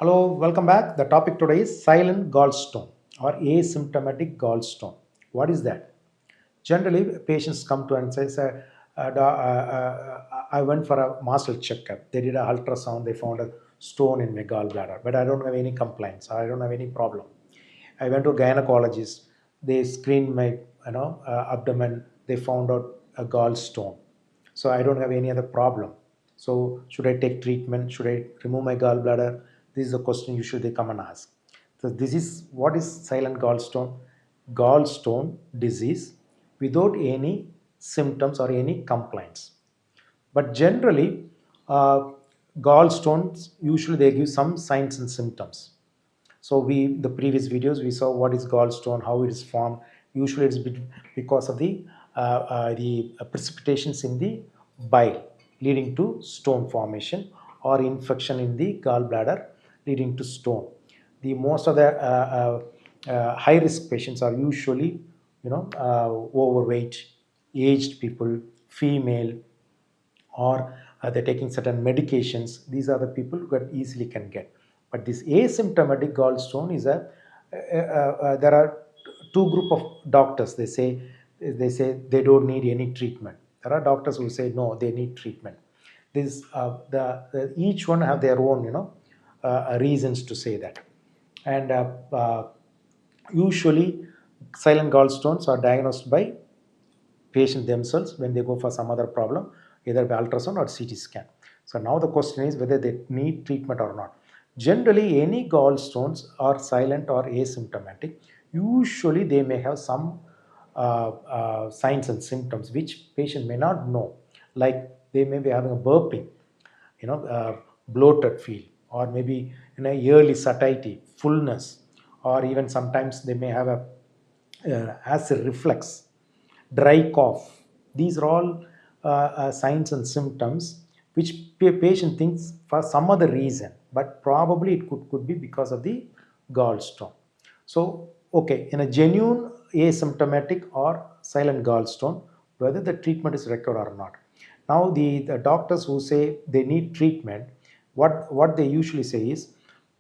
Hello, welcome back. The topic today is silent gallstone or asymptomatic gallstone. What is that? Generally, patients come to and say, I went for a muscle checkup. They did an ultrasound. They found a stone in my gallbladder, but I don't have any complaints. I don't have any problem. I went to a gynecologist. They screened my abdomen. They found out a gallstone. So I don't have any other problem. So should I take treatment? Should I remove my gallbladder? This is the question usually they come and ask. So this is what is silent gallstone? Gallstone disease without any symptoms or any complaints. But generally, uh, gallstones usually they give some signs and symptoms. So we the previous videos we saw what is gallstone, how it is formed. Usually it's because of the precipitations in the bile leading to stone formation or infection in the gallbladder leading to stone. The most of the high risk patients are usually overweight, aged people, female, or they're taking certain medications. These are the people that easily can get. But this asymptomatic gallstone is there are two group of doctors. They say they don't need any treatment. There are doctors who say no, they need treatment. This the each one have their own reasons to say that, and usually silent gallstones are diagnosed by patient themselves when they go for some other problem, either by ultrasound or CT scan. So now the question is whether they need treatment or not. Generally, any gallstones are silent or asymptomatic. Usually, they may have some signs and symptoms which patient may not know, like they may be having a burping, bloated feel, or maybe yearly satiety, fullness, or even sometimes they may have a acid reflux, dry cough. These are all signs and symptoms which patient thinks for some other reason, but probably it could be because of the gallstone. So, okay, in a genuine asymptomatic or silent gallstone, whether the treatment is required or not. Now, the doctors who say they need treatment, what they usually say is,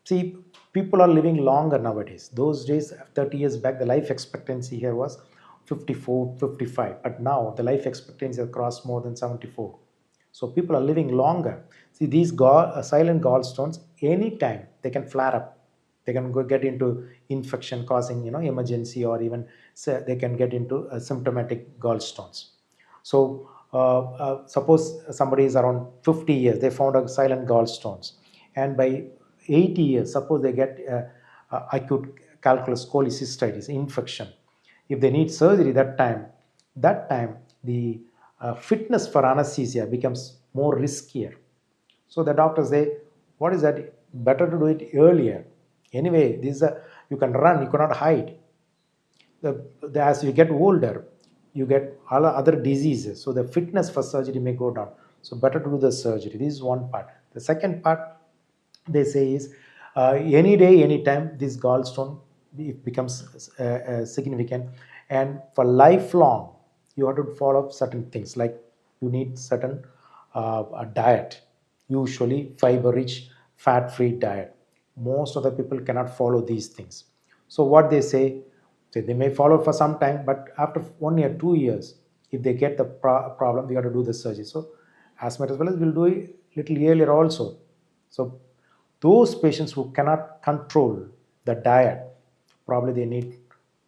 see, people are living longer nowadays. Those days, 30 years back, the life expectancy here was 54, 55. But now the life expectancy has crossed more than 74. So people are living longer. See, these silent gallstones, anytime they can flare up. They can go get into infection causing emergency, or even say they can get into symptomatic gallstones. So suppose somebody is around 50 years, they found a silent gallstones, and by 80 years, suppose they get acute calculus cholecystitis infection. If they need surgery that time the fitness for anesthesia becomes more riskier. So the doctors say, what is that? Better to do it earlier. Anyway, this is you can run, you cannot hide. As you get older, you get all other diseases. So the fitness for surgery may go down. So better to do the surgery. This is one part. The second part they say is any day, anytime, this gallstone it becomes significant, and for lifelong, you have to follow certain things like you need certain a diet, usually fiber rich, fat free diet. Most of the people cannot follow these things. So what they say they may follow for some time, but after 1 year, 2 years, if they get the problem, they got to do the surgery. So as much as well as we'll do it little earlier also. So those patients who cannot control the diet, probably they need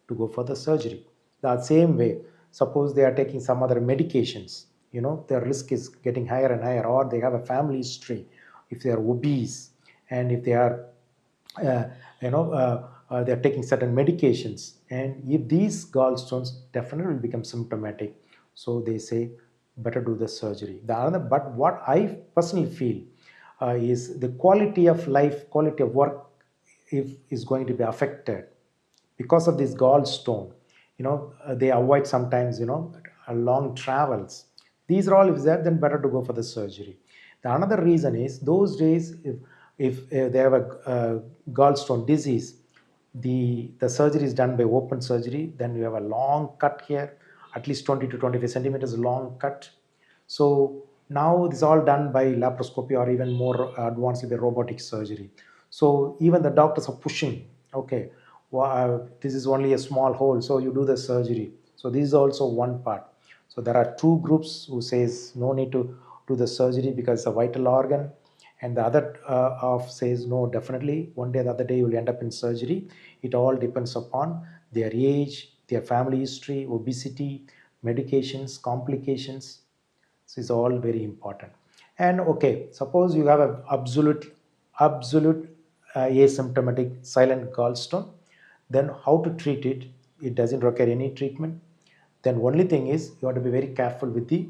to go for the surgery. The same way, suppose they are taking some other medications, their risk is getting higher and higher, or they have a family history, if they are obese, and if they are uh, they're taking certain medications, and if these gallstones definitely will become symptomatic, so they say better do the surgery. The other, but what I personally feel is the quality of life, quality of work, if is going to be affected because of this gallstone. They avoid sometimes long travels. These are all, if that, then better to go for the surgery. The another reason is those days, if they have a gallstone disease, the surgery is done by open surgery. Then you have a long cut here, at least 20 to 25 centimeters long cut. So now this is all done by laparoscopy or even more advanced by robotic surgery. So even the doctors are pushing, okay, this is only a small hole, so you do the surgery. So this is also one part. So there are two groups who says no need to do the surgery because it's a vital organ, and the other half says no, definitely one day or the other day you will end up in surgery. It all depends upon their age, their family history, obesity, medications, complications. So it's all very important. And okay, suppose you have a absolute asymptomatic silent gallstone, then how to treat it? It doesn't require any treatment. Then only thing is you have to be very careful with the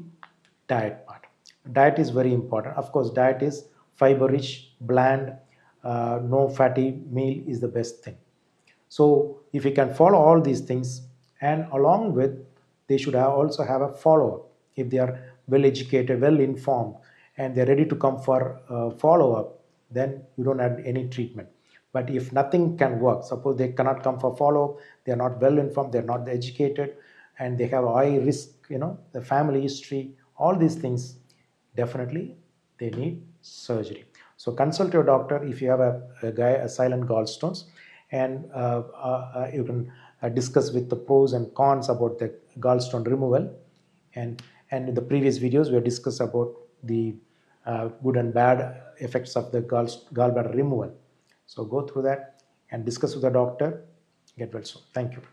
diet part. Diet is very important. Of course, diet is fiber rich, bland, no fatty meal is the best thing. So if you can follow all these things, and along with, they should also have a follow-up. If they are well educated, well informed, and they're ready to come for follow-up, then you don't have any treatment. But if nothing can work, suppose they cannot come for follow-up, they're not well informed, they're not educated, and they have a high risk, the family history, all these things, definitely they need surgery. So consult your doctor if you have a silent gallstones, and you can discuss with the pros and cons about the gallstone removal. And in the previous videos we have discussed about the good and bad effects of the gallbladder removal. So go through that and discuss with the doctor. Get well soon. Thank you.